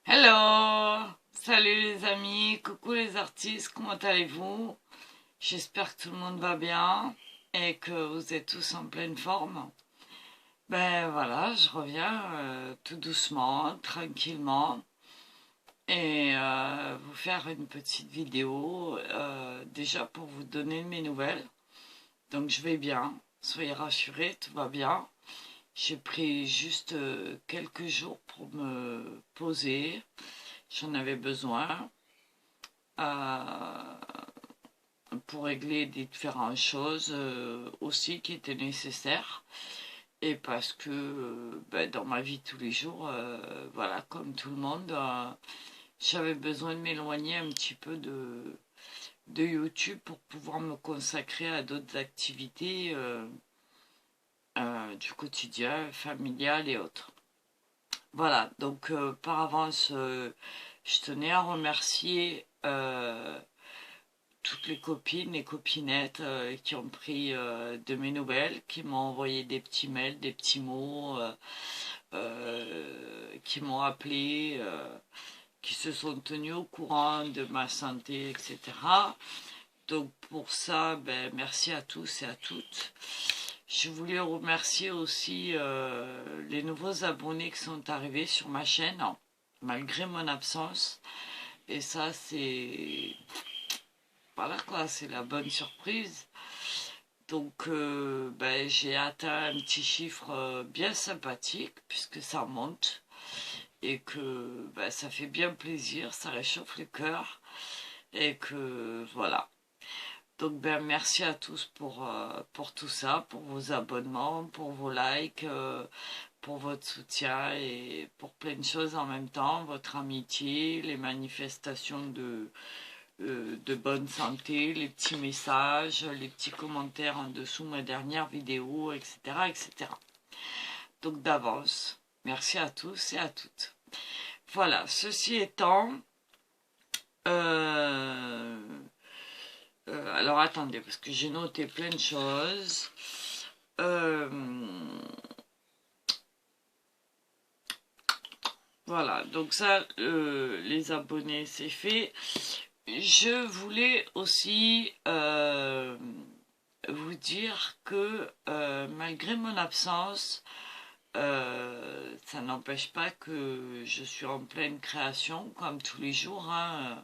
Hello! Salut les amis, coucou les artistes, comment allez-vous? J'espère que tout le monde va bien et que vous êtes tous en pleine forme. Ben voilà, je reviens tout doucement, tranquillement et vous faire une petite vidéo déjà pour vous donner mes nouvelles. Donc je vais bien, soyez rassurés, tout va bien. J'ai pris juste quelques jours pour me poser, j'en avais besoin. euh, pour régler différentes choses aussi qui étaient nécessaires et parce que ben, dans ma vie de tous les jours, voilà, comme tout le monde, j'avais besoin de m'éloigner un petit peu de YouTube pour pouvoir me consacrer à d'autres activités du quotidien, familial et autres. Voilà, donc par avance, je tenais à remercier toutes les copines, les copinettes qui ont pris de mes nouvelles, qui m'ont envoyé des petits mails, des petits mots, qui m'ont appelé, qui se sont tenus au courant de ma santé, etc. Donc pour ça, ben, merci à tous et à toutes. Je voulais remercier aussi les nouveaux abonnés qui sont arrivés sur ma chaîne, malgré mon absence. Et ça, c'est voilà quoi, c'est la bonne surprise. Donc ben, j'ai atteint un petit chiffre bien sympathique puisque ça monte et que ben, ça fait bien plaisir, ça réchauffe le cœur et que voilà. Donc ben, merci à tous pour tout ça, pour vos abonnements, pour vos likes, pour votre soutien et pour plein de choses en même temps, votre amitié, les manifestations de bonne santé, les petits messages, les petits commentaires en dessous ma dernière vidéo, etc., etc. Donc d'avance, merci à tous et à toutes. Voilà, ceci étant, euh, alors attendez, parce que j'ai noté plein de choses. Euh, voilà, donc ça, les abonnés, c'est fait. Je voulais aussi vous dire que malgré mon absence, ça n'empêche pas que je suis en pleine création comme tous les jours, hein,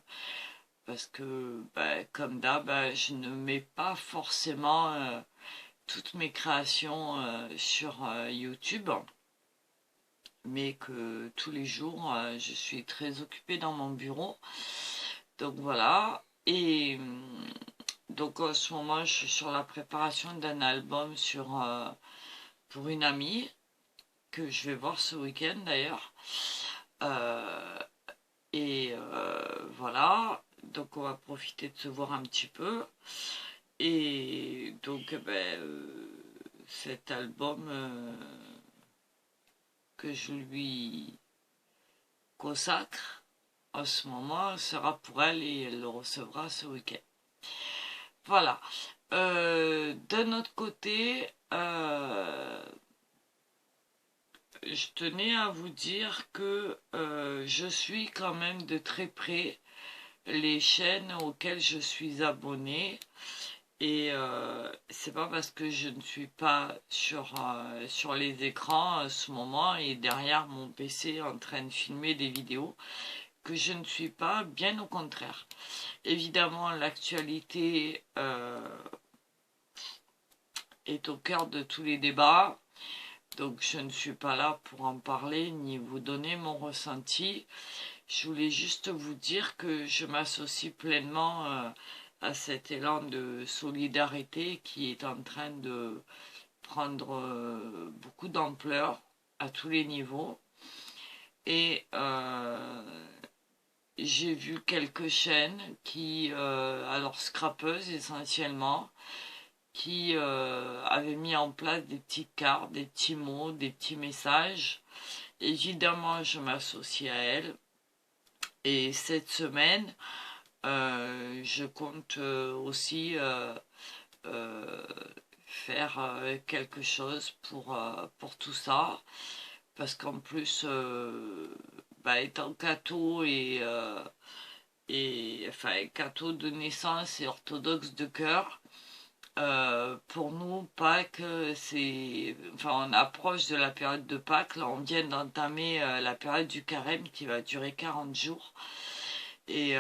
parce que bah, comme d'hab, bah, je ne mets pas forcément toutes mes créations sur YouTube, mais que tous les jours, je suis très occupée dans mon bureau. Donc voilà. Et donc en ce moment, je suis sur la préparation d'un album pour une amie que je vais voir ce week-end d'ailleurs. Euh, et voilà. Donc on va profiter de se voir un petit peu. Et donc ben, cet album que je lui consacre en ce moment sera pour elle et elle le recevra ce week-end. Voilà. D'un autre côté, je tenais à vous dire que je suis quand même de très près les chaînes auxquelles je suis abonnée. Et c'est pas parce que je ne suis pas sur les écrans à ce moment et derrière mon PC en train de filmer des vidéos que je ne suis pas, bien au contraire. Évidemment, l'actualité est au cœur de tous les débats, donc je ne suis pas là pour en parler ni vous donner mon ressenti. Je voulais juste vous dire que je m'associe pleinement à cet élan de solidarité qui est en train de prendre beaucoup d'ampleur à tous les niveaux. Et j'ai vu quelques chaînes qui, alors scrapeuses essentiellement, qui avaient mis en place des petites cartes, des petits mots, des petits messages. Évidemment, je m'associe à elles. Et cette semaine, je compte aussi euh, faire quelque chose pour tout ça. Parce qu'en plus, étant catho enfin catho de naissance et orthodoxe de cœur, pour nous, Pâques, on approche de la période de Pâques. Là, on vient d'entamer la période du carême qui va durer 40 jours. Et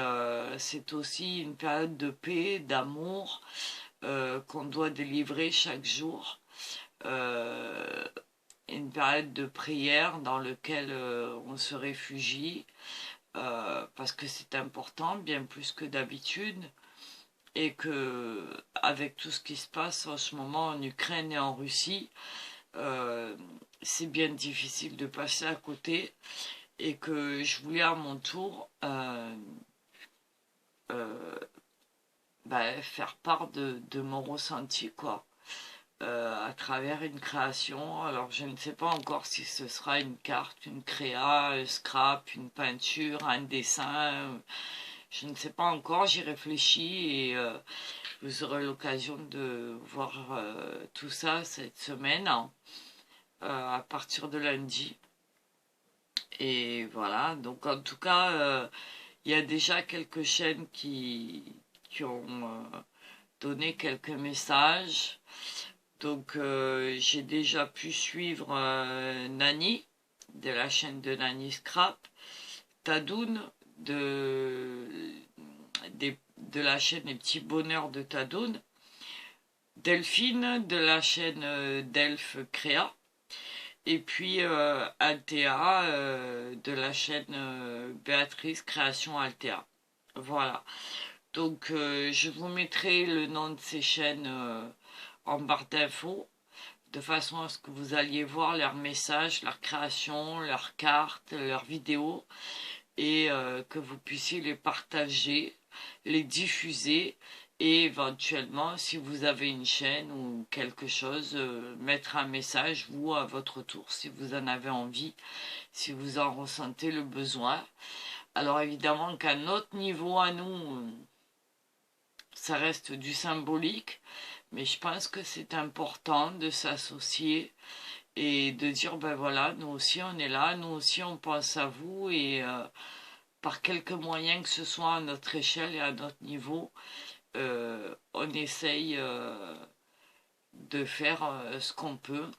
c'est aussi une période de paix, d'amour, qu'on doit délivrer chaque jour. Une période de prière dans laquelle on se réfugie, parce que c'est important, bien plus que d'habitude. Et que, avec tout ce qui se passe en ce moment en Ukraine et en Russie, c'est bien difficile de passer à côté, et que je voulais à mon tour faire part de mon ressenti, quoi, à travers une création. Alors je ne sais pas encore si ce sera une carte, une créa, un scrap, une peinture, un dessin. Je ne sais pas encore, j'y réfléchis, et vous aurez l'occasion de voir tout ça cette semaine, à partir de lundi. Et voilà, donc en tout cas, il y a déjà quelques chaînes qui ont donné quelques messages. Donc j'ai déjà pu suivre Nani, de la chaîne de Nani Scrap, Tadoun, de la chaîne Les Petits Bonheurs de Tadoun, Delphine de la chaîne Delph Créa, et puis Altea de la chaîne Béatrice Création Altea. Voilà. Donc je vous mettrai le nom de ces chaînes en barre d'infos, de façon à ce que vous alliez voir leurs messages, leurs créations, leurs cartes, leurs vidéos, et que vous puissiez les partager, les diffuser, et éventuellement, si vous avez une chaîne ou quelque chose, mettre un message, vous, à votre tour, si vous en avez envie, si vous en ressentez le besoin. Alors évidemment qu'à notre niveau, à nous, ça reste du symbolique, mais je pense que c'est important de s'associer et de dire, ben voilà, nous aussi on est là, nous aussi on pense à vous, et par quelques moyens que ce soit à notre échelle et à notre niveau, on essaye de faire ce qu'on peut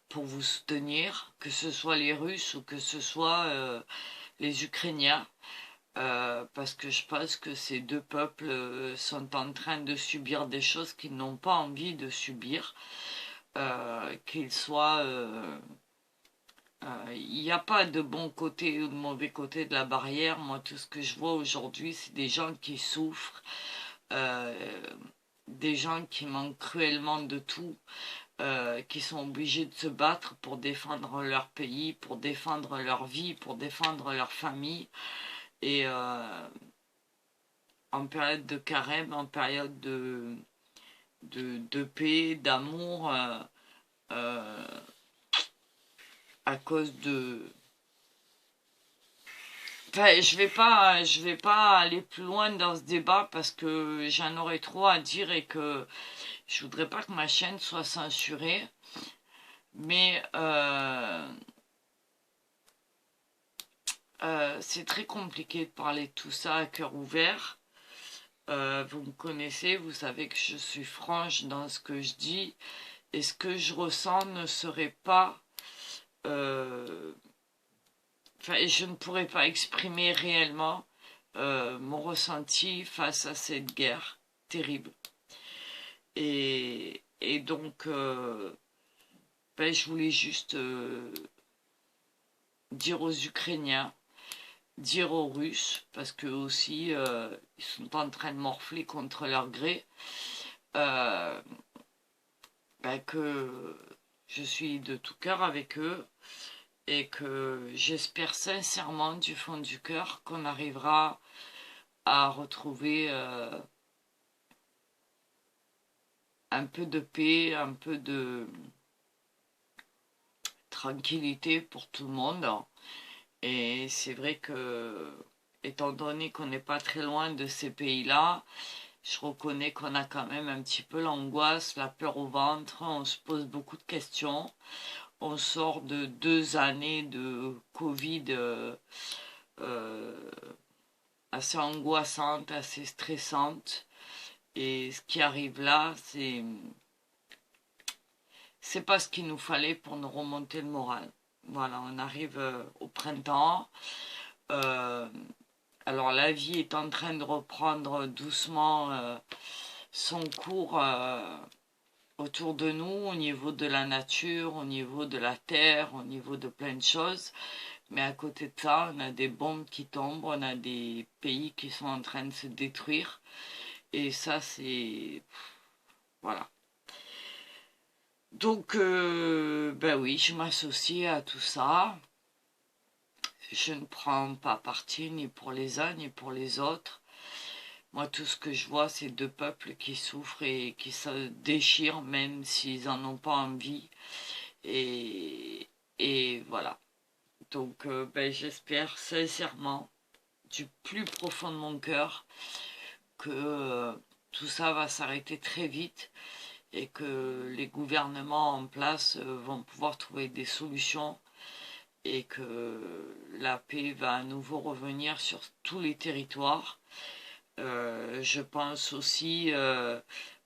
pour vous soutenir, que ce soit les Russes ou que ce soit les Ukrainiens, parce que je pense que ces deux peuples sont en train de subir des choses qu'ils n'ont pas envie de subir, qu'ils soient... il n'y a pas de bon côté ou de mauvais côté de la barrière. Moi, tout ce que je vois aujourd'hui, c'est des gens qui souffrent, des gens qui manquent cruellement de tout, qui sont obligés de se battre pour défendre leur pays, pour défendre leur vie, pour défendre leur famille. Et en période de carême, en période de paix, d'amour, à cause de... Enfin, je vais pas aller plus loin dans ce débat parce que j'en aurais trop à dire, et que je voudrais pas que ma chaîne soit censurée. Mais c'est très compliqué de parler de tout ça à cœur ouvert. Vous me connaissez, vous savez que je suis franche dans ce que je dis, et ce que je ressens ne serait pas... je ne pourrais pas exprimer réellement mon ressenti face à cette guerre terrible. Et donc, je voulais juste dire aux Ukrainiens, dire aux Russes, parce qu'eux aussi, ils sont en train de morfler contre leur gré, que je suis de tout cœur avec eux, et que j'espère sincèrement du fond du cœur qu'on arrivera à retrouver un peu de paix, un peu de tranquillité pour tout le monde. Et c'est vrai que, étant donné qu'on n'est pas très loin de ces pays-là, je reconnais qu'on a quand même un petit peu l'angoisse, la peur au ventre, on se pose beaucoup de questions. on sort de 2 années de Covid euh, assez angoissantes, assez stressantes. Et ce qui arrive là, c'est pas ce qu'il nous fallait pour nous remonter le moral. Voilà, on arrive au printemps. Euh, alors la vie est en train de reprendre doucement son cours autour de nous, au niveau de la nature, au niveau de la terre, au niveau de plein de choses. Mais à côté de ça, on a des bombes qui tombent, on a des pays qui sont en train de se détruire. Et ça, c'est... Voilà. Donc, ben oui, je m'associe à tout ça. Je ne prends pas parti ni pour les uns ni pour les autres. Moi, tout ce que je vois, c'est deux peuples qui souffrent et qui se déchirent, même s'ils n'en ont pas envie. Et, et voilà. Donc, ben, j'espère sincèrement, du plus profond de mon cœur, que tout ça va s'arrêter très vite et que les gouvernements en place vont pouvoir trouver des solutions et que la paix va à nouveau revenir sur tous les territoires. Je pense aussi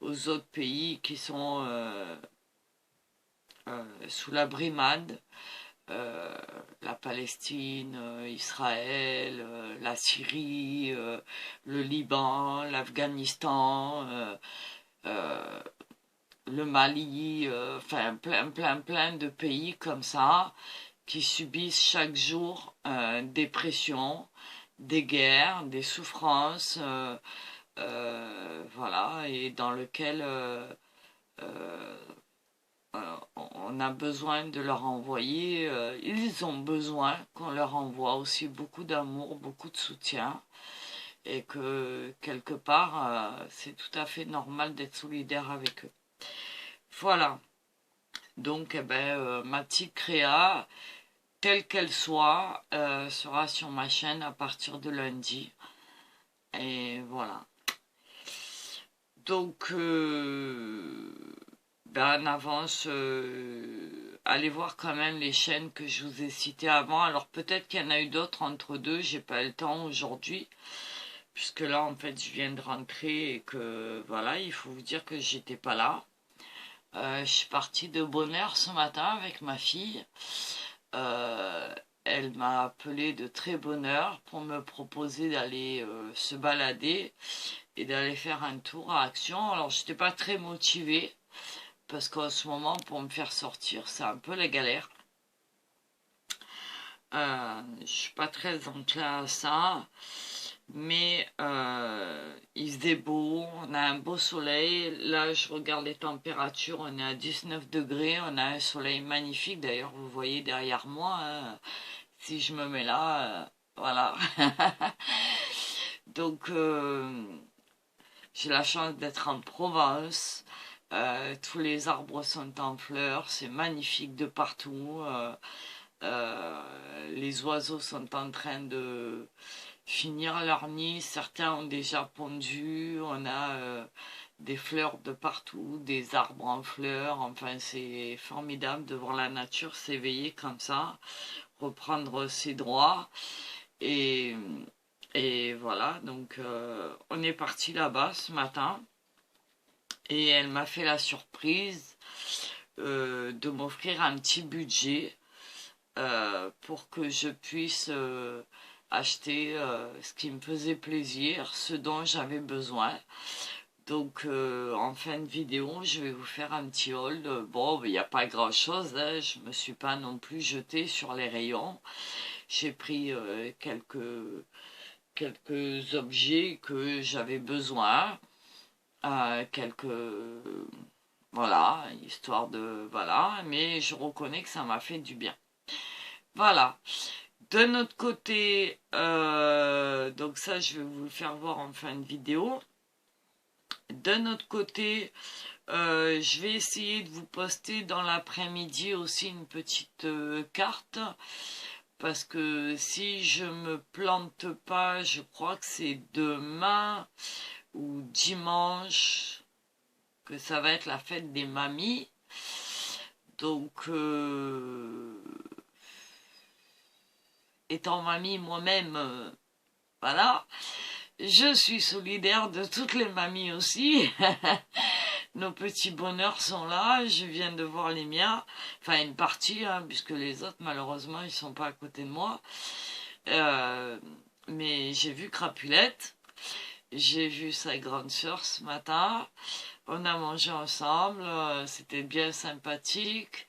aux autres pays qui sont sous la brimade, la Palestine, Israël, la Syrie, le Liban, l'Afghanistan, euh, le Mali, enfin plein de pays comme ça qui subissent chaque jour des pressions, des guerres, des souffrances, voilà, et dans lequel euh, on a besoin de leur envoyer, ils ont besoin qu'on leur envoie aussi beaucoup d'amour, beaucoup de soutien, et que quelque part, c'est tout à fait normal d'être solidaire avec eux. Voilà, donc eh ben, ma petite créa, telle qu'elle soit, sera sur ma chaîne à partir de lundi. Et voilà. Donc, ben, en avance, allez voir quand même les chaînes que je vous ai citées avant. Alors peut-être qu'il y en a eu d'autres entre deux, j'ai pas eu le temps aujourd'hui. Puisque là, en fait, je viens de rentrer et que, voilà, il faut vous dire que j'étais pas là. Je suis partie de bonne heure ce matin avec ma fille. Euh, Elle m'a appelé de très bonne heure pour me proposer d'aller se balader et d'aller faire un tour à Action. Alors, j'étais pas très motivée parce qu'en ce moment, pour me faire sortir, c'est un peu la galère. Je suis pas très enclin à ça, mais il faisait beau, on a un beau soleil. Là, je regarde les températures, on est à 19 degrés, on a un soleil magnifique. D'ailleurs, vous voyez derrière moi, hein, si je me mets là, voilà. Donc, j'ai la chance d'être en Provence. Tous les arbres sont en fleurs, c'est magnifique de partout. Les oiseaux sont en train de finir leur nid, certains ont déjà pondu, on a des fleurs de partout, des arbres en fleurs, enfin c'est formidable de voir la nature s'éveiller comme ça, reprendre ses droits. Et, et voilà, donc on est parti là-bas ce matin et elle m'a fait la surprise de m'offrir un petit budget pour que je puisse acheter ce qui me faisait plaisir, ce dont j'avais besoin. Donc en fin de vidéo, je vais vous faire un petit haul. Bon, il n'y a pas grand chose, hein, je me suis pas non plus jetée sur les rayons. J'ai pris quelques objets que j'avais besoin, quelques voilà, histoire de voilà, mais je reconnais que ça m'a fait du bien. Voilà. De notre côté, donc ça je vais vous le faire voir en fin de vidéo. De notre côté, je vais essayer de vous poster dans l'après-midi aussi une petite carte. Parce que si je me plante pas, je crois que c'est demain ou dimanche que ça va être la fête des mamies. Donc, étant mamie moi-même, voilà, je suis solidaire de toutes les mamies aussi. Nos petits bonheurs sont là, je viens de voir les miens, enfin une partie, hein, puisque les autres malheureusement ils sont pas à côté de moi. Mais j'ai vu Crapulette, j'ai vu sa grande sœur ce matin, on a mangé ensemble, c'était bien sympathique.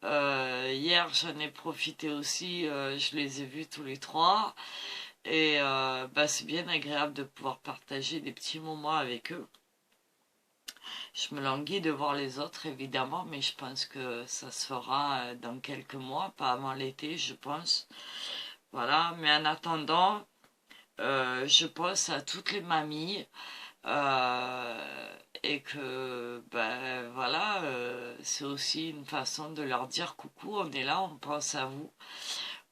Hier j'en ai profité aussi, je les ai vus tous les trois. Et c'est bien agréable de pouvoir partager des petits moments avec eux. Je me languis de voir les autres, évidemment, mais je pense que ça se fera dans quelques mois, pas avant l'été, je pense. Voilà, mais en attendant, je pense à toutes les mamies et que, voilà, c'est aussi une façon de leur dire coucou, on est là, on pense à vous.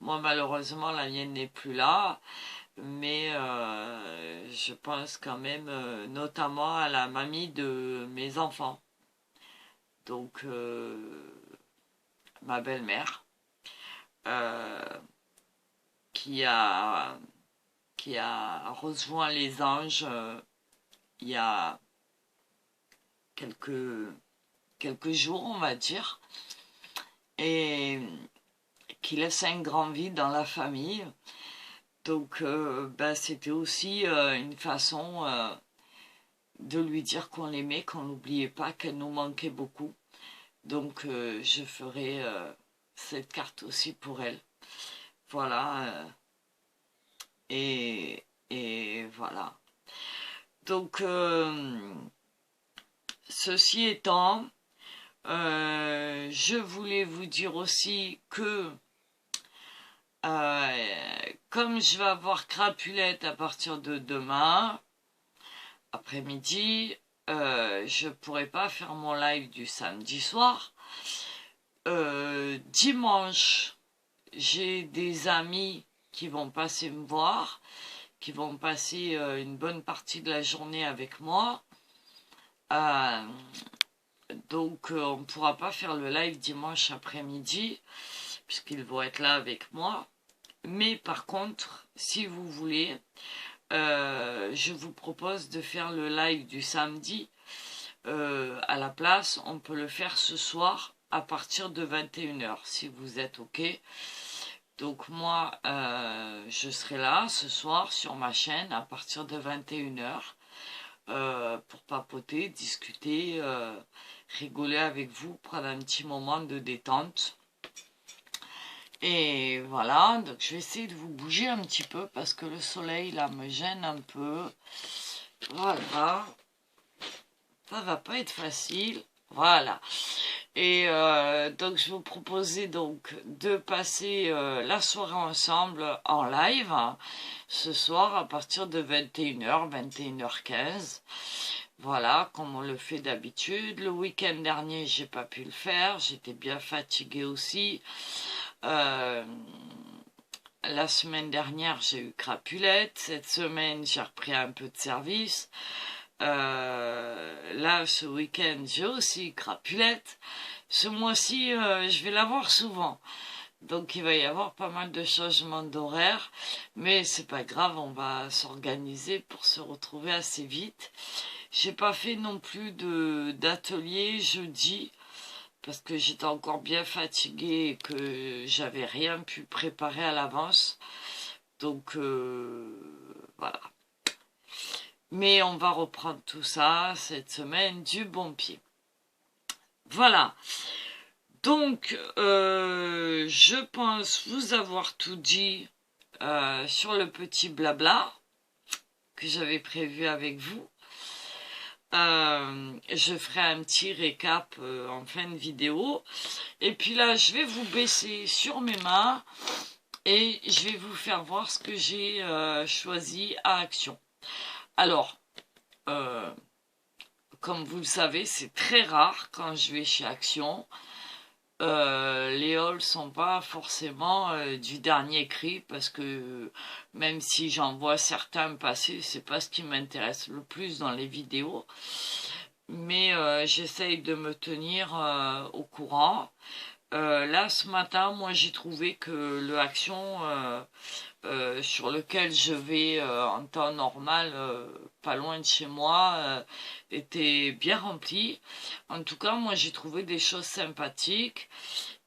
Moi, malheureusement, la mienne n'est plus là. Mais je pense quand même notamment à la mamie de mes enfants. Donc ma belle-mère euh, qui a rejoint les anges il y a quelques jours, on va dire, et qui laisse un grand vide dans la famille. Donc, c'était aussi une façon de lui dire qu'on l'aimait, qu'on n'oubliait pas, qu'elle nous manquait beaucoup. Donc, je ferai cette carte aussi pour elle. Voilà. Et voilà. Donc, ceci étant, je voulais vous dire aussi que comme je vais avoir Crapulette à partir de demain, après-midi, je pourrai pas faire mon live du samedi soir. Dimanche, j'ai des amis qui vont passer me voir, qui vont passer une bonne partie de la journée avec moi. Donc, on ne pourra pas faire le live dimanche après-midi, puisqu'ils vont être là avec moi. Mais par contre, si vous voulez, je vous propose de faire le live du samedi à la place. On peut le faire ce soir à partir de 21h, si vous êtes OK. Donc moi, je serai là ce soir sur ma chaîne à partir de 21h pour papoter, discuter, rigoler avec vous, prendre un petit moment de détente. Et voilà, donc je vais essayer de vous bouger un petit peu parce que le soleil là me gêne un peu. Voilà, ça va pas être facile. Voilà. Et donc je vous proposais donc de passer la soirée ensemble en live ce soir à partir de 21h, 21h15. Voilà, comme on le fait d'habitude. Le week-end dernier, j'ai pas pu le faire, j'étais bien fatiguée aussi. La semaine dernière, j'ai eu Crapulette. Cette semaine, j'ai repris un peu de service. Là, ce week-end, j'ai aussi Crapulette. Ce mois-ci, je vais la voir souvent. Donc, il va y avoir pas mal de changements d'horaire. Mais c'est pas grave, on va s'organiser pour se retrouver assez vite. J'ai pas fait non plus d'atelier jeudi parce que j'étais encore bien fatiguée et que j'avais rien pu préparer à l'avance. Donc, voilà. Mais on va reprendre tout ça cette semaine du bon pied. Voilà. Donc, je pense vous avoir tout dit sur le petit blabla que j'avais prévu avec vous. Je ferai un petit récap en fin de vidéo. Et puis là, je vais vous baisser sur mes mains et je vais vous faire voir ce que j'ai choisi à Action. Alors, comme vous le savez, c'est très rare quand je vais chez Action. Les hauls sont pas forcément du dernier cri parce que même si j'en vois certains passer, c'est pas ce qui m'intéresse le plus dans les vidéos. mais j'essaye de me tenir au courant. Là, ce matin, moi, j'ai trouvé que le Action sur lequel je vais en temps normal, pas loin de chez moi, était bien rempli. En tout cas, moi, j'ai trouvé des choses sympathiques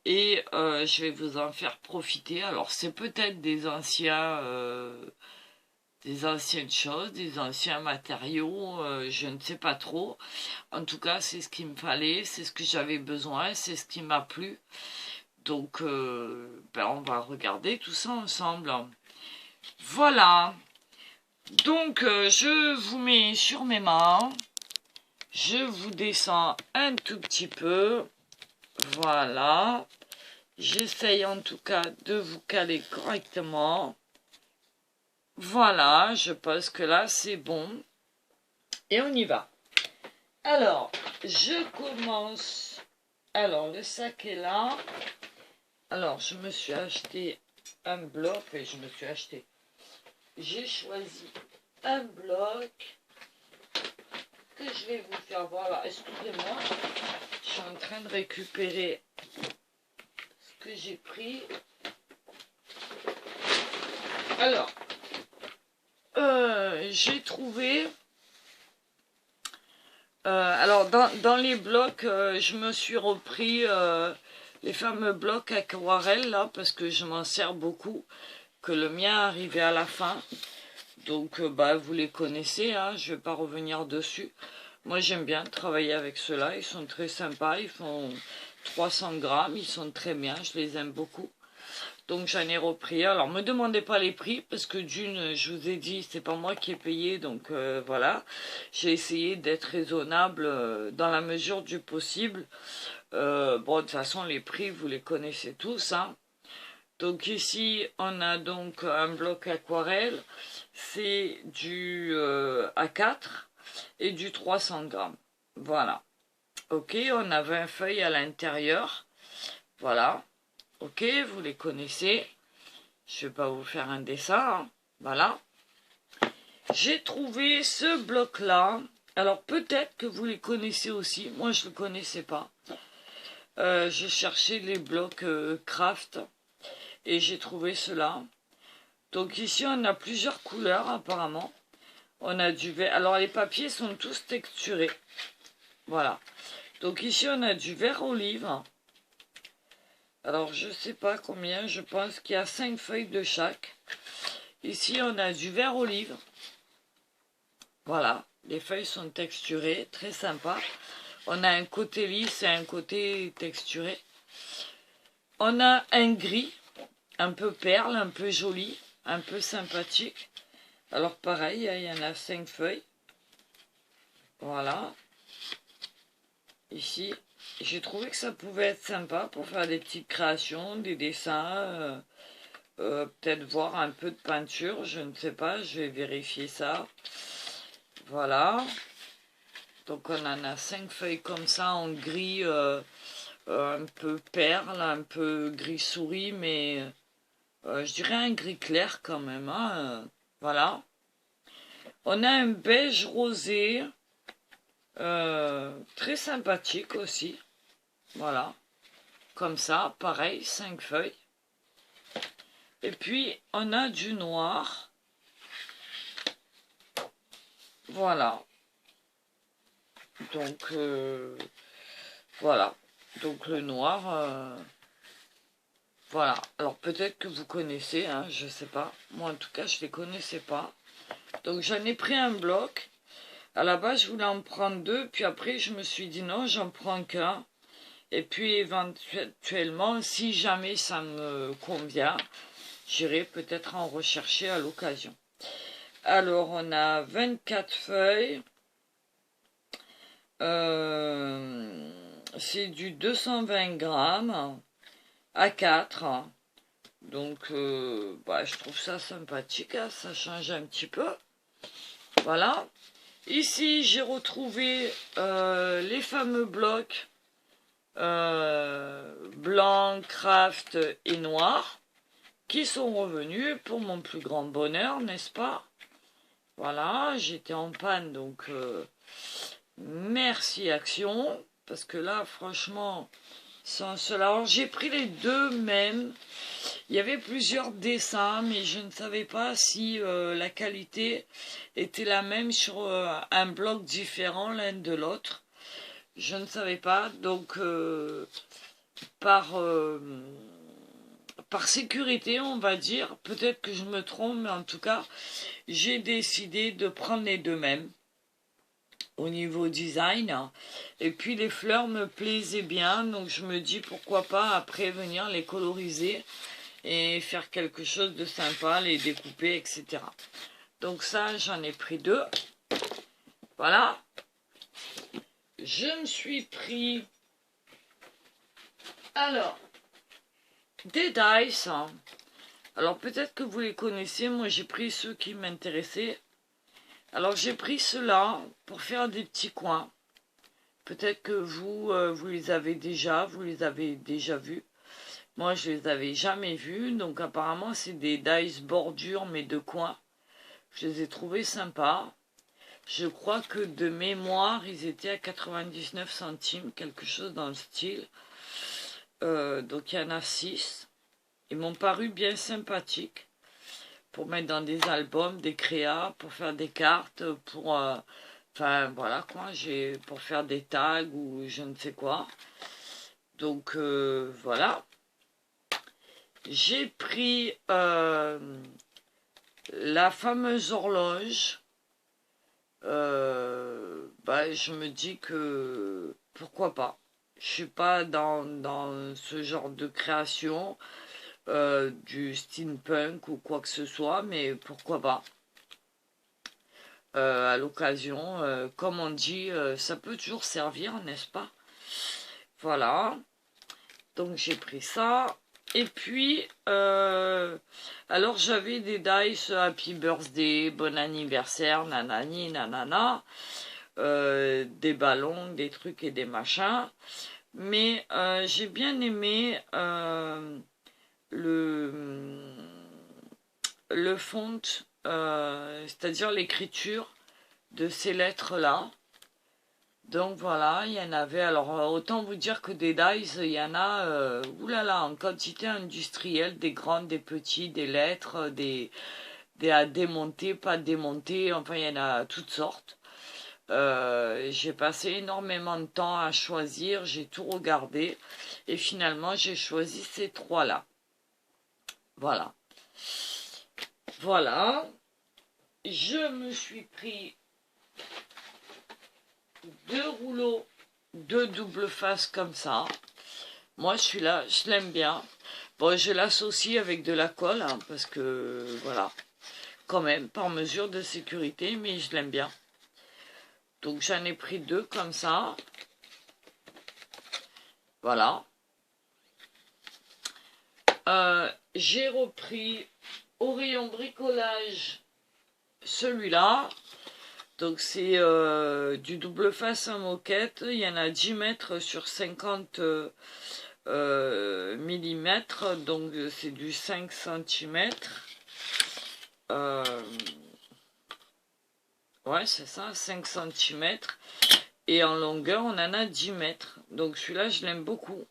et je vais vous en faire profiter. Alors, c'est peut-être des anciennes choses, des anciens matériaux, je ne sais pas trop. En tout cas, c'est ce qu'il me fallait, c'est ce que j'avais besoin, c'est ce qui m'a plu. Donc, on va regarder tout ça ensemble. Voilà. Donc, je vous mets sur mes mains. Je vous descends un tout petit peu. Voilà. J'essaye en tout cas de vous caler correctement. Voilà, je pense que là, c'est bon. Et on y va. Alors, je commence. Alors, le sac est là. Alors, je me suis acheté un bloc. Et je me suis acheté. J'ai choisi un bloc que je vais vous faire voir. Alors, excusez-moi. Je suis en train de récupérer ce que j'ai pris. Alors, j'ai trouvé... alors, dans les blocs, je me suis repris les fameux blocs aquarelles, là, parce que je m'en sers beaucoup, que le mien arrivait à la fin. Donc, vous les connaissez, hein, je ne vais pas revenir dessus. Moi, j'aime bien travailler avec ceux-là, ils sont très sympas, ils font 300 grammes, ils sont très bien, je les aime beaucoup. Donc j'en ai repris. Alors me demandez pas les prix parce que d'une, je vous ai dit, c'est pas moi qui ai payé, donc voilà. J'ai essayé d'être raisonnable dans la mesure du possible. Bon, de toute façon, les prix, vous les connaissez tous, hein. Donc ici, on a donc un bloc aquarelle, c'est du A4 et du 300 grammes. Voilà. Ok, on a 20 feuilles à l'intérieur. Voilà. Ok, vous les connaissez. Je ne vais pas vous faire un dessin. Hein. Voilà. J'ai trouvé ce bloc-là. Alors peut-être que vous les connaissez aussi. Moi, je ne le connaissais pas. Je cherchais les blocs craft. Et j'ai trouvé cela. Donc ici, on a plusieurs couleurs apparemment. On a du vert. Alors les papiers sont tous texturés. Voilà. Donc ici, on a du vert olive. Alors, je ne sais pas combien, je pense qu'il y a 5 feuilles de chaque. Ici, on a du vert olive. Voilà, les feuilles sont texturées, très sympa. On a un côté lisse et un côté texturé. On a un gris, un peu perle, un peu joli, un peu sympathique. Alors, pareil, il y en a 5 feuilles. Voilà. Ici, j'ai trouvé que ça pouvait être sympa pour faire des petites créations, des dessins, peut-être voir un peu de peinture, je ne sais pas, je vais vérifier ça. Voilà. Donc on en a 5 feuilles comme ça en gris, un peu perle, un peu gris souris, mais je dirais un gris clair quand même. Hein, voilà. On a un beige rosé, très sympathique aussi. Voilà. Comme ça, pareil, 5 feuilles. Et puis, on a du noir. Voilà. Donc, voilà. Donc, le noir, voilà. Alors, peut-être que vous connaissez, hein, je sais pas. Moi, en tout cas, je les connaissais pas. Donc, j'en ai pris un bloc. À la base, je voulais en prendre 2. Puis après, je me suis dit non, j'en prends qu'un. Et puis, éventuellement, si jamais ça me convient, j'irai peut-être en rechercher à l'occasion. Alors, on a 24 feuilles. C'est du 220 grammes à 4. Donc, je trouve ça sympathique. Hein, ça change un petit peu. Voilà. Ici, j'ai retrouvé les fameux blocs blanc, craft et noir qui sont revenus pour mon plus grand bonheur, n'est-ce pas? Voilà, j'étais en panne, donc merci Action, parce que là, franchement, sans cela, alors j'ai pris les deux mêmes. Il y avait plusieurs dessins, mais je ne savais pas si la qualité était la même sur un bloc différent l'un de l'autre. Je ne savais pas, donc par, par sécurité, on va dire, peut-être que je me trompe, mais en tout cas, j'ai décidé de prendre les deux mêmes au niveau design. Et puis les fleurs me plaisaient bien, donc je me dis pourquoi pas après venir les coloriser et faire quelque chose de sympa, les découper, etc. Donc ça, j'en ai pris deux. Voilà. Je me suis pris, alors, des dice. Alors peut-être que vous les connaissez, moi j'ai pris ceux qui m'intéressaient. Alors j'ai pris ceux-là pour faire des petits coins. Peut-être que vous, vous les avez déjà vus. Moi je les avais jamais vus, donc apparemment c'est des dice bordures mais de coins. Je les ai trouvés sympas. Je crois que de mémoire ils étaient à 99 centimes, quelque chose dans le style. Donc il y en a 6. Ils m'ont paru bien sympathiques pour mettre dans des albums, des créas, pour faire des cartes, pour enfin voilà quoi, pour faire des tags ou je ne sais quoi. Donc voilà. J'ai pris la fameuse horloge. Je me dis que pourquoi pas. Je suis pas dans ce genre de création. Du steampunk ou quoi que ce soit, mais pourquoi pas. À l'occasion, comme on dit, ça peut toujours servir, n'est-ce pas? Voilà, donc j'ai pris ça. Et puis, alors j'avais des dice Happy Birthday, bon anniversaire, nanani, nanana, des ballons, des trucs et des machins. Mais j'ai bien aimé le font, c'est-à-dire l'écriture de ces lettres-là. Donc voilà, il y en avait. Alors autant vous dire que des dice, il y en a, oulala, en quantité industrielle, des grandes, des petits, des lettres, des à démonter, pas démonter, enfin il y en a toutes sortes. J'ai passé énormément de temps à choisir, j'ai tout regardé et finalement j'ai choisi ces trois-là. Voilà. Voilà. Je me suis pris 2 rouleaux de double face comme ça. Moi, celui-là, je l'aime bien. Bon, je l'associe avec de la colle, hein, parce que, voilà, quand même, par mesure de sécurité, mais je l'aime bien. Donc, j'en ai pris 2 comme ça. Voilà. J'ai repris au rayon bricolage celui-là. Donc c'est du double face en moquette. Il y en a 10 mètres sur 50 millimètres. Donc c'est du 5 cm. Ouais, c'est ça, 5 cm. Et en longueur, on en a 10 mètres. Donc celui-là, je l'aime beaucoup.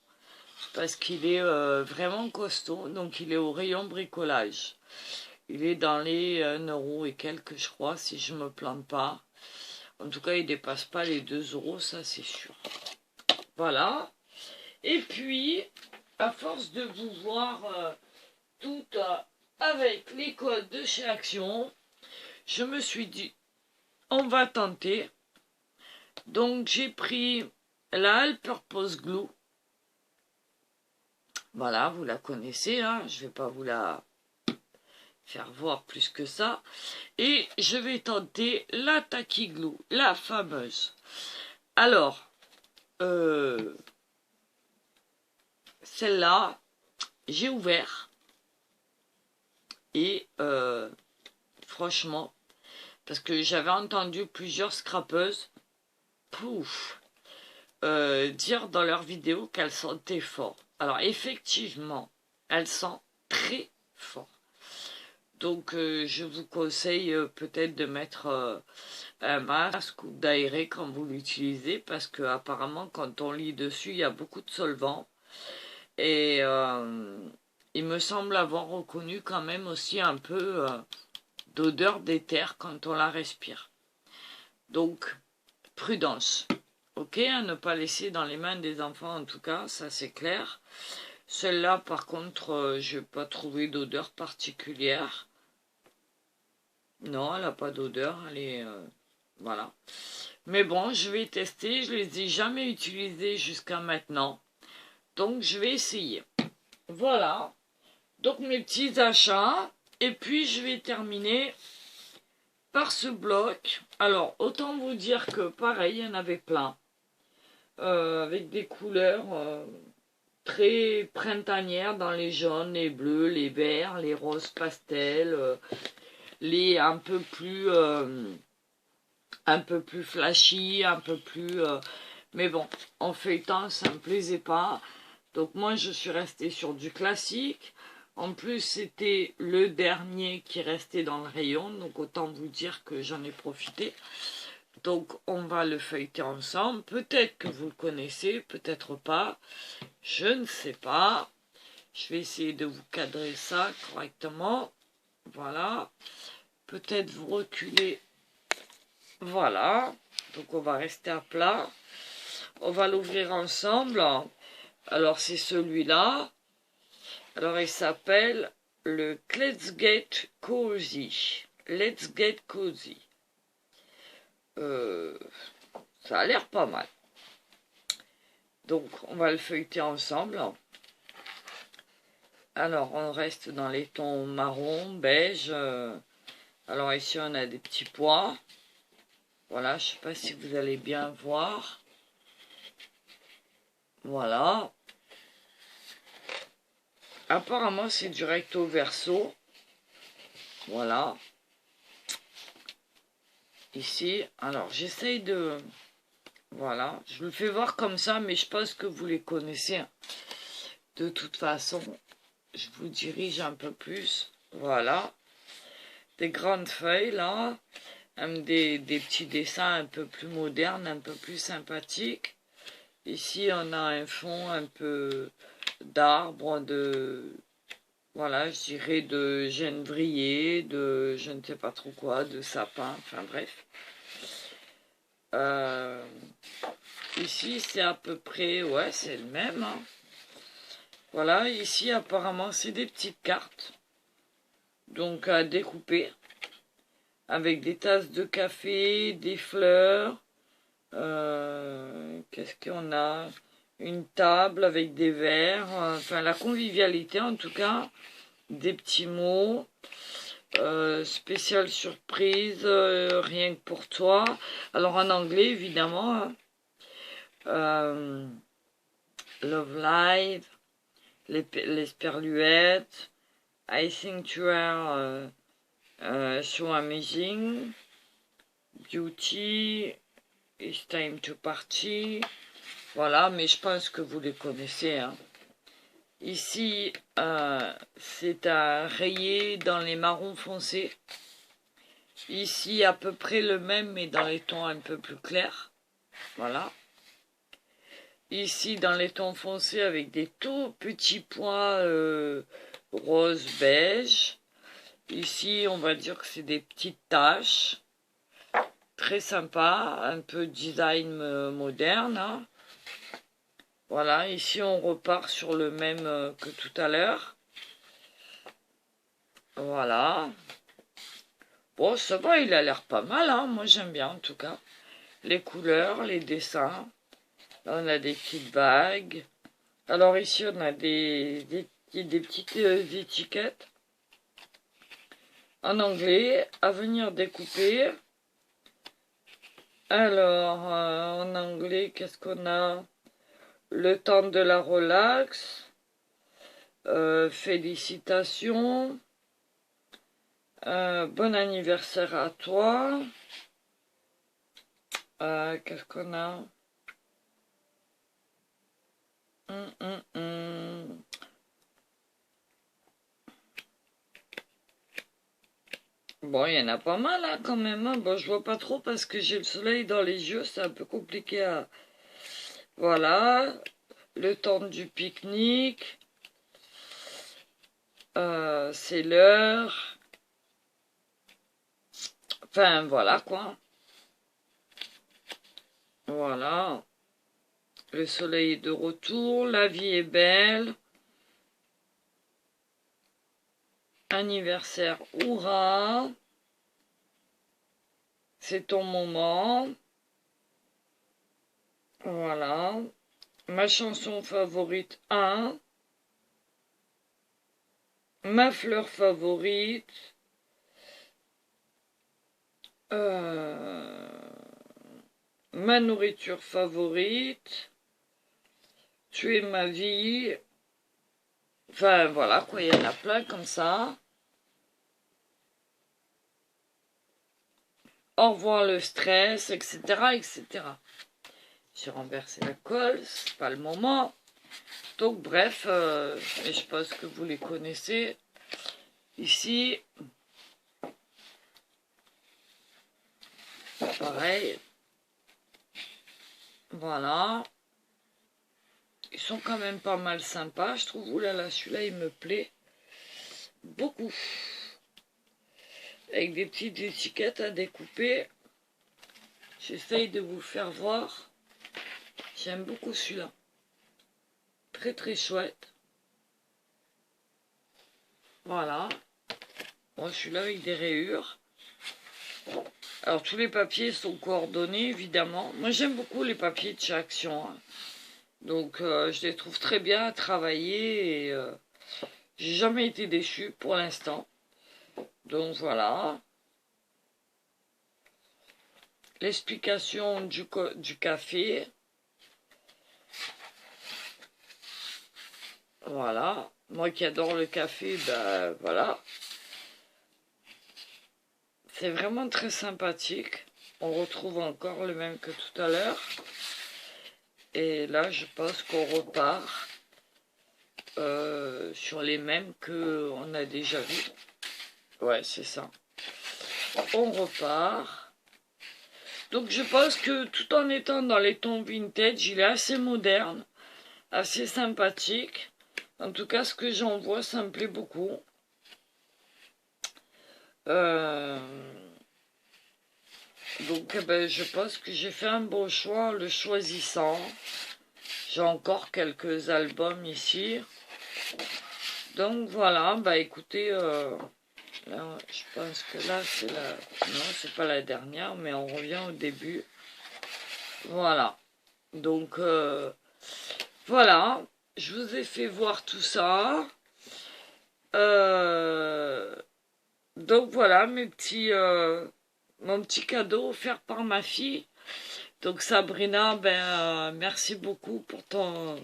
Parce qu'il est vraiment costaud. Donc il est au rayon bricolage. Il est dans les 1 € et quelques, je crois, si je me plante pas. En tout cas, il dépasse pas les 2 €, ça c'est sûr. Voilà. Et puis, à force de vous voir tout avec les codes de chez Action, je me suis dit, on va tenter. Donc, j'ai pris la All Purpose Glue. Voilà, vous la connaissez, hein, je vais pas vous la faire voir plus que ça. Et je vais tenter la Tacky Glue, la fameuse. Alors, celle-là, j'ai ouvert. Et franchement, parce que j'avais entendu plusieurs scrapeuses dire dans leurs vidéos qu'elles sentaient fort. Alors effectivement, elles sentent très fort. Donc je vous conseille peut-être de mettre un masque ou d'aérer quand vous l'utilisez, parce que apparemment quand on lit dessus, il y a beaucoup de solvants. Et il me semble avoir reconnu quand même aussi un peu d'odeur d'éther quand on la respire. Donc, prudence. Ok, à ne pas laisser dans les mains des enfants en tout cas, ça c'est clair. Celle-là par contre, je n'ai pas trouvé d'odeur particulière. Non, elle n'a pas d'odeur, elle est... voilà. Mais bon, je vais tester, je les ai jamais utilisées jusqu'à maintenant. Donc je vais essayer. Voilà. Donc mes petits achats. Et puis je vais terminer par ce bloc. Alors, autant vous dire que pareil, il y en avait plein. Avec des couleurs très printanières dans les jaunes, les bleus, les verts, les roses pastels, les un peu plus flashy, un peu plus... mais bon, en feuilletant, ça me plaisait pas. Donc moi, je suis restée sur du classique. En plus, c'était le dernier qui restait dans le rayon. Donc autant vous dire que j'en ai profité. Donc on va le feuilleter ensemble. Peut-être que vous le connaissez, peut-être pas. Je ne sais pas. Je vais essayer de vous cadrer ça correctement. Voilà. Peut-être vous reculer. Voilà. Donc on va rester à plat. On va l'ouvrir ensemble. Alors c'est celui-là. Alors il s'appelle le Let's Get Cozy. Let's Get Cozy. Ça a l'air pas mal. Donc on va le feuilleter ensemble. Alors on reste dans les tons marron, beige. Alors ici on a des petits pois. Voilà, je ne sais pas si vous allez bien voir. Voilà. Apparemment c'est du recto verso. Voilà. Ici, alors j'essaye de... Voilà, je le fais voir comme ça, mais je pense que vous les connaissez. De toute façon, je vous dirige un peu plus. Voilà. Des grandes feuilles là. Des petits dessins un peu plus modernes, un peu plus sympathiques. Ici, on a un fond un peu d'arbres, de... Voilà, je dirais de genévrier, de je ne sais pas trop quoi, de sapin, enfin bref. Ici, c'est à peu près, ouais, c'est le même. Hein. Voilà, ici, apparemment, c'est des petites cartes. Donc, à découper. Avec des tasses de café, des fleurs. Qu'est-ce qu'on a? Une table avec des verres. Enfin, la convivialité, en tout cas. Des petits mots. Spéciale surprise, rien que pour toi. Alors, en anglais, évidemment. Love Live. Les sperluettes. I think you are so amazing. Beauty. It's time to party. Voilà, mais je pense que vous les connaissez. Hein. Ici, c'est à rayer dans les marrons foncés. Ici, à peu près le même, mais dans les tons un peu plus clairs. Voilà. Ici, dans les tons foncés, avec des tout petits points rose beige. Ici, on va dire que c'est des petites taches. Très sympa, un peu design moderne. Hein. Voilà, ici on repart sur le même que tout à l'heure. Voilà. Bon, ça va, il a l'air pas mal, hein. Moi j'aime bien en tout cas. Les couleurs, les dessins. Là, on a des petites bagues. Alors ici on a des petites étiquettes en anglais à venir découper. Alors en anglais, qu'est-ce qu'on a? Le temps de la relax. Félicitations. Bon anniversaire à toi. Qu'est-ce qu'on a? Bon, il y en a pas mal là quand même. Hein. Bon, je vois pas trop parce que j'ai le soleil dans les yeux, c'est un peu compliqué à... Voilà, le temps du pique-nique, c'est l'heure. Enfin, voilà quoi. Voilà, le soleil est de retour, la vie est belle. Anniversaire, hurrah! C'est ton moment. Voilà. Ma chanson favorite 1. Ma fleur favorite. Ma nourriture favorite. Tu es ma vie. Enfin, voilà, quoi, il y en a plein comme ça. Au revoir le stress, etc., etc. J'ai renversé la colle, c'est pas le moment. Donc, bref, et je pense que vous les connaissez. Ici, pareil. Voilà. Ils sont quand même pas mal sympas, je trouve. Ouh là là, celui-là, il me plaît beaucoup. Avec des petites étiquettes à découper. J'essaye de vous faire voir. J'aime beaucoup celui-là. Très très chouette. Voilà. Bon, celui-là avec des rayures. Alors, tous les papiers sont coordonnés, évidemment. Moi, j'aime beaucoup les papiers de chez Action. Hein. Donc, je les trouve très bien à travailler. Et j'ai jamais été déçue pour l'instant. Donc, voilà. L'explication du café. Voilà. Moi qui adore le café, ben voilà. C'est vraiment très sympathique. On retrouve encore le même que tout à l'heure. Et là, je pense qu'on repart sur les mêmes qu'on a déjà vus. Ouais, c'est ça. On repart. Donc je pense que tout en étant dans les tons vintage, il est assez moderne, assez sympathique. En tout cas, ce que j'en vois, ça me plaît beaucoup. Donc ben, je pense que j'ai fait un bon choix en le choisissant. J'ai encore quelques albums ici. Donc voilà, bah écoutez, là, je pense que là c'est la... Non, c'est pas la dernière, mais on revient au début. Voilà. Donc voilà, je vous ai fait voir tout ça. Donc voilà, mon petit cadeau offert par ma fille. Donc Sabrina, merci beaucoup pour ton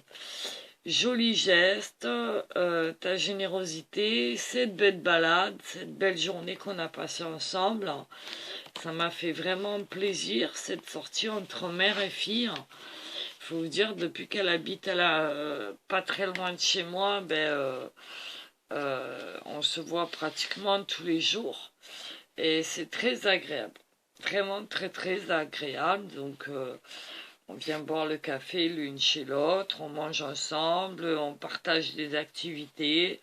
joli geste, ta générosité, cette belle balade, cette belle journée qu'on a passée ensemble. Ça m'a fait vraiment plaisir, cette sortie entre mère et fille. Il faut vous dire, depuis qu'elle habite pas très loin de chez moi, on se voit pratiquement tous les jours. Et c'est très agréable. Vraiment très très agréable. Donc on vient boire le café l'une chez l'autre, on mange ensemble, on partage des activités.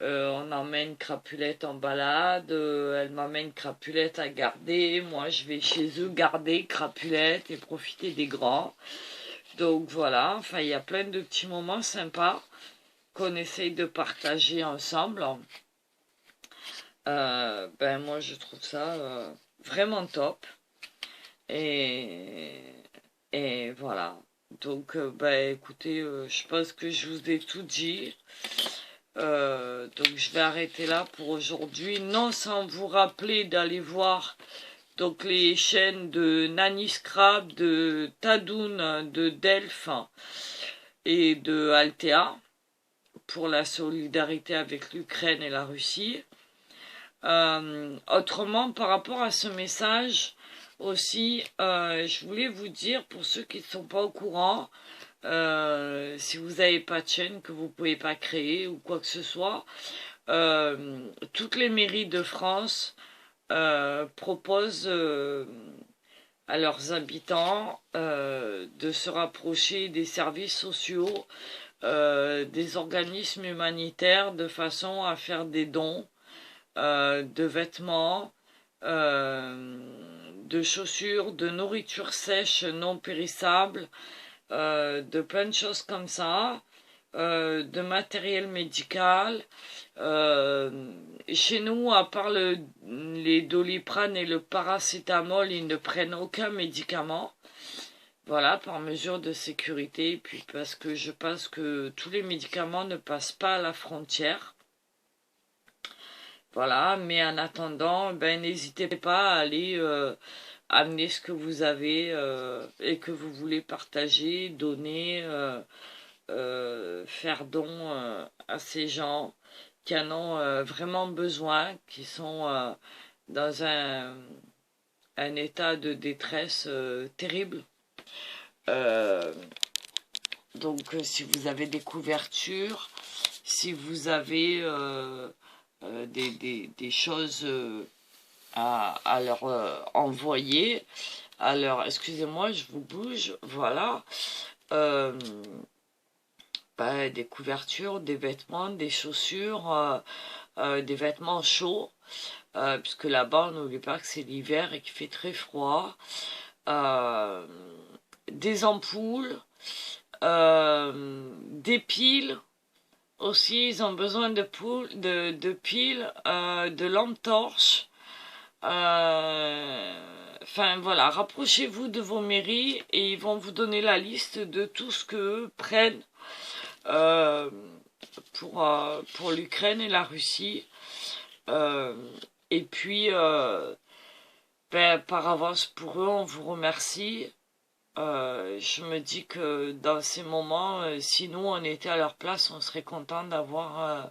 On emmène Crapulette en balade, elle m'emmène Crapulette à garder, moi je vais chez eux garder Crapulette et profiter des grands. Donc voilà, enfin il y a plein de petits moments sympas qu'on essaye de partager ensemble. Moi je trouve ça vraiment top. Et, et voilà. Donc écoutez, je pense que je vous ai tout dit. Donc je vais arrêter là pour aujourd'hui. Non sans vous rappeler d'aller voir donc les chaînes de Nanny Scrap, de Tadoun, de Delph et de Altea pour la solidarité avec l'Ukraine et la Russie. Autrement, par rapport à ce message aussi, je voulais vous dire, pour ceux qui ne sont pas au courant, si vous n'avez pas de chaîne que vous ne pouvez pas créer ou quoi que ce soit, toutes les mairies de France proposent à leurs habitants de se rapprocher des services sociaux, des organismes humanitaires, de façon à faire des dons de vêtements, de chaussures, de nourriture sèche non périssable, de plein de choses comme ça, de matériel médical. Chez nous, à part les Doliprane et le paracétamol, ils ne prennent aucun médicament. Voilà, par mesure de sécurité, puis parce que je pense que tous les médicaments ne passent pas à la frontière. Voilà, mais en attendant, ben n'hésitez pas à aller amener ce que vous avez et que vous voulez partager, donner, faire don à ces gens qui en ont vraiment besoin, qui sont dans un état de détresse terrible. Donc si vous avez des couvertures, si vous avez des choses à leur envoyer, excusez-moi, je vous bouge, voilà, des couvertures, des vêtements, des chaussures, des vêtements chauds, puisque là-bas, on n'oublie pas que c'est l'hiver et qu'il fait très froid, des ampoules, des piles. Aussi, ils ont besoin de piles, de lampes torches. Enfin, voilà, rapprochez-vous de vos mairies et ils vont vous donner la liste de tout ce qu'eux prennent pour l'Ukraine et la Russie. Et puis, par avance pour eux, on vous remercie. Je me dis que dans ces moments, si nous on était à leur place, on serait content d'avoir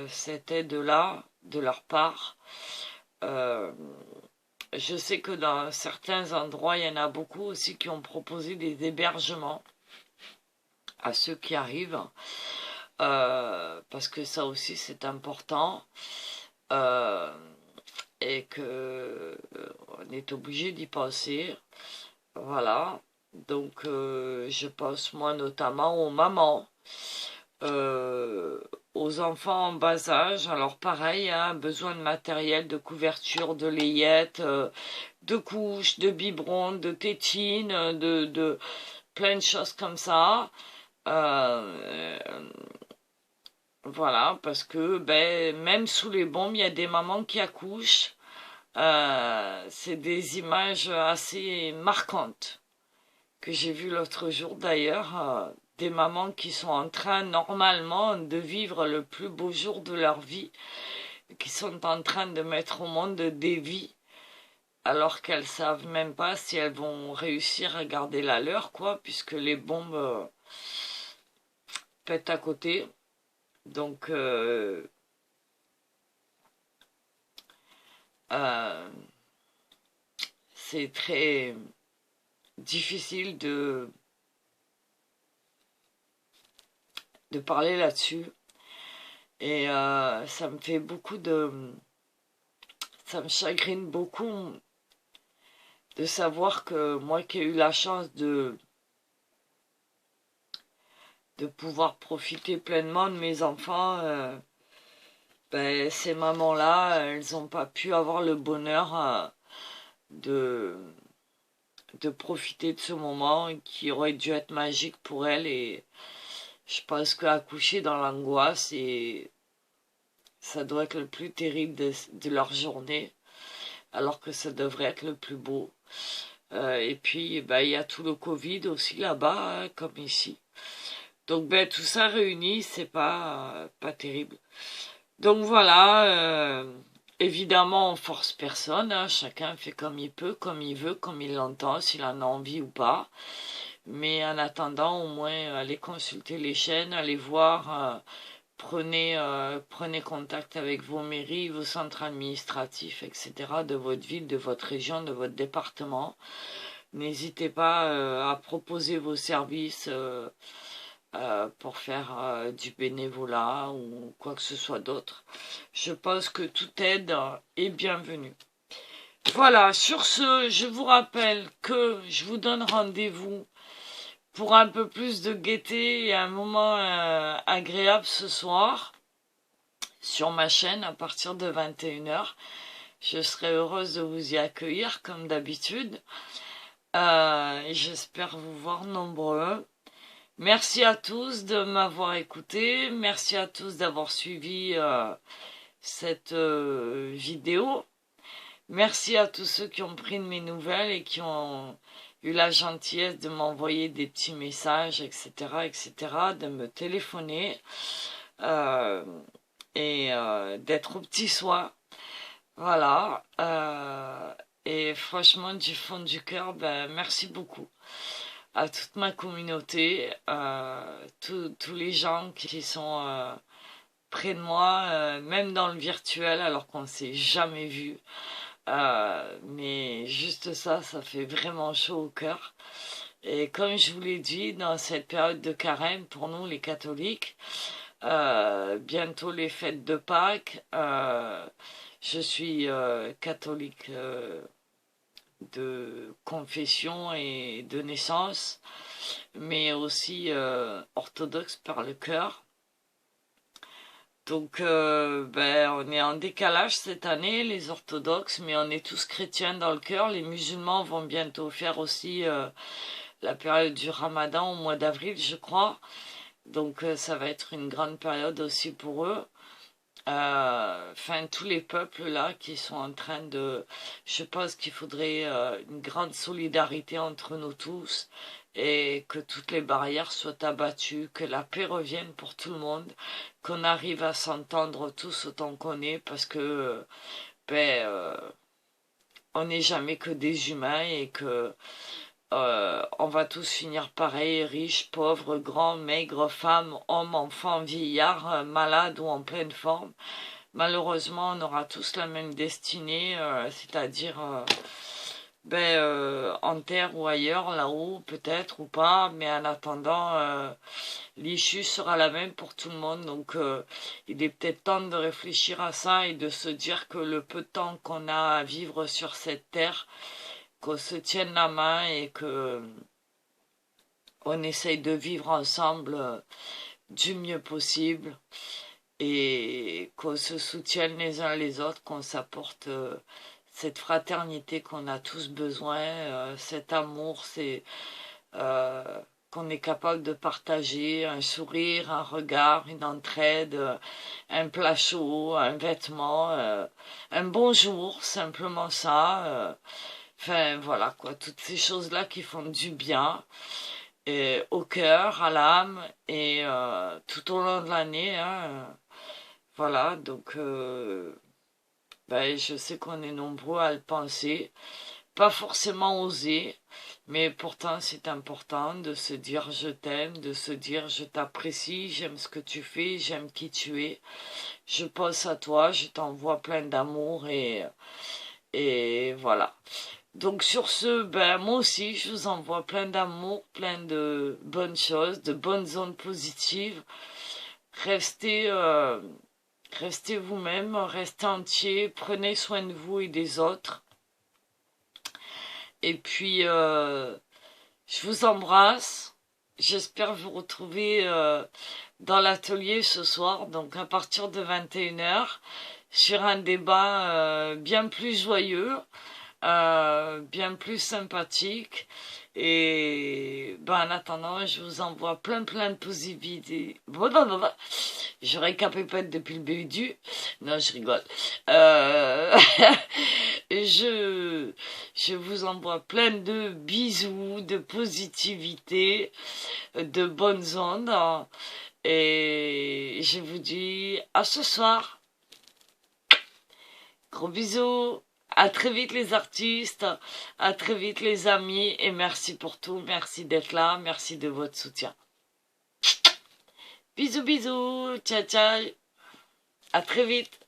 cette aide-là de leur part. Je sais que dans certains endroits, il y en a beaucoup aussi qui ont proposé des hébergements à ceux qui arrivent, parce que ça aussi c'est important. Et que on est obligé d'y penser. Voilà, donc je pense moi notamment aux mamans, aux enfants en bas âge. Alors pareil, hein, besoin de matériel, de couverture, de layettes, de couches, de biberons, de tétines, de plein de choses comme ça. Voilà, parce que même sous les bombes, il y a des mamans qui accouchent. C'est des images assez marquantes que j'ai vues l'autre jour d'ailleurs, des mamans qui sont en train normalement de vivre le plus beau jour de leur vie, qui sont en train de mettre au monde des vies, alors qu'elles savent même pas si elles vont réussir à garder la leur, quoi, puisque les bombes pètent à côté. Donc c'est très difficile de parler là-dessus. Et ça me fait beaucoup ça me chagrine beaucoup de savoir que moi qui ai eu la chance de pouvoir profiter pleinement de mes enfants, ces mamans-là, elles n'ont pas pu avoir le bonheur de profiter de ce moment qui aurait dû être magique pour elles. Et je pense qu'accoucher dans l'angoisse, ça doit être le plus terrible de leur journée, alors que ça devrait être le plus beau. Et puis, il y a tout le Covid aussi là-bas, hein, comme ici. Donc, tout ça réuni, c'est pas terrible. Donc voilà, évidemment, on force personne, hein, chacun fait comme il peut, comme il veut, comme il l'entend, s'il en a envie ou pas. Mais en attendant, au moins, allez consulter les chaînes, allez voir, prenez contact avec vos mairies, vos centres administratifs, etc., de votre ville, de votre région, de votre département. N'hésitez pas à proposer vos services pour faire du bénévolat ou quoi que ce soit d'autre. Je pense que toute aide est bienvenue. Voilà, sur ce, je vous rappelle que je vous donne rendez-vous pour un peu plus de gaieté et un moment agréable ce soir sur ma chaîne à partir de 21h. Je serai heureuse de vous y accueillir comme d'habitude. J'espère vous voir nombreux. Merci à tous de m'avoir écouté. Merci à tous d'avoir suivi cette vidéo. Merci à tous ceux qui ont pris de mes nouvelles et qui ont eu la gentillesse de m'envoyer des petits messages, etc., de me téléphoner et d'être au petit soin. Voilà. Et franchement, du fond du cœur, merci beaucoup à toute ma communauté, tous les gens qui sont près de moi, même dans le virtuel, alors qu'on ne s'est jamais vu. Mais juste ça, ça fait vraiment chaud au cœur. Et comme je vous l'ai dit, dans cette période de carême, pour nous les catholiques, bientôt les fêtes de Pâques, je suis catholique de confession et de naissance, mais aussi orthodoxe par le cœur. Donc, on est en décalage cette année, les orthodoxes, mais on est tous chrétiens dans le cœur. Les musulmans vont bientôt faire aussi la période du Ramadan au mois d'avril, je crois. Donc, ça va être une grande période aussi pour eux. Enfin, tous les peuples là qui sont en train de... Je pense qu'il faudrait une grande solidarité entre nous tous et que toutes les barrières soient abattues, que la paix revienne pour tout le monde, qu'on arrive à s'entendre tous autant qu'on est, parce que on n'est jamais que des humains et que on va tous finir pareil, riches, pauvres, grands, maigres, femmes, hommes, enfants, vieillards, malades ou en pleine forme. Malheureusement, on aura tous la même destinée, c'est-à-dire en terre ou ailleurs, là-haut, peut-être ou pas, mais en attendant, l'issue sera la même pour tout le monde. Donc, il est peut-être temps de réfléchir à ça et de se dire que le peu de temps qu'on a à vivre sur cette terre, qu'on se tienne la main et que on essaye de vivre ensemble du mieux possible et qu'on se soutienne les uns les autres, qu'on s'apporte cette fraternité qu'on a tous besoin, cet amour, qu'on est capable de partager, un sourire, un regard, une entraide, un plat chaud, un vêtement, un bonjour, simplement ça. Enfin, voilà, quoi, toutes ces choses-là qui font du bien au cœur, à l'âme, et tout au long de l'année, hein, voilà, donc, je sais qu'on est nombreux à le penser, pas forcément oser, mais pourtant c'est important de se dire je t'aime, de se dire je t'apprécie, j'aime ce que tu fais, j'aime qui tu es, je pense à toi, je t'envoie plein d'amour et voilà. Donc sur ce, moi aussi, je vous envoie plein d'amour, plein de bonnes choses, de bonnes ondes positives. Restez, restez vous-même, restez entiers, prenez soin de vous et des autres. Et puis, je vous embrasse. J'espère vous retrouver dans l'atelier ce soir, donc à partir de 21h, sur un débat bien plus joyeux. Bien plus sympathique et en attendant je vous envoie plein de possibilités. Je récapépète depuis le début. Non, je rigole. Je vous envoie plein de bisous, de positivité, de bonnes ondes et je vous dis à ce soir. Gros bisous. À très vite les artistes, à très vite les amis et merci pour tout, merci d'être là, merci de votre soutien. Bisous bisous, ciao ciao, à très vite.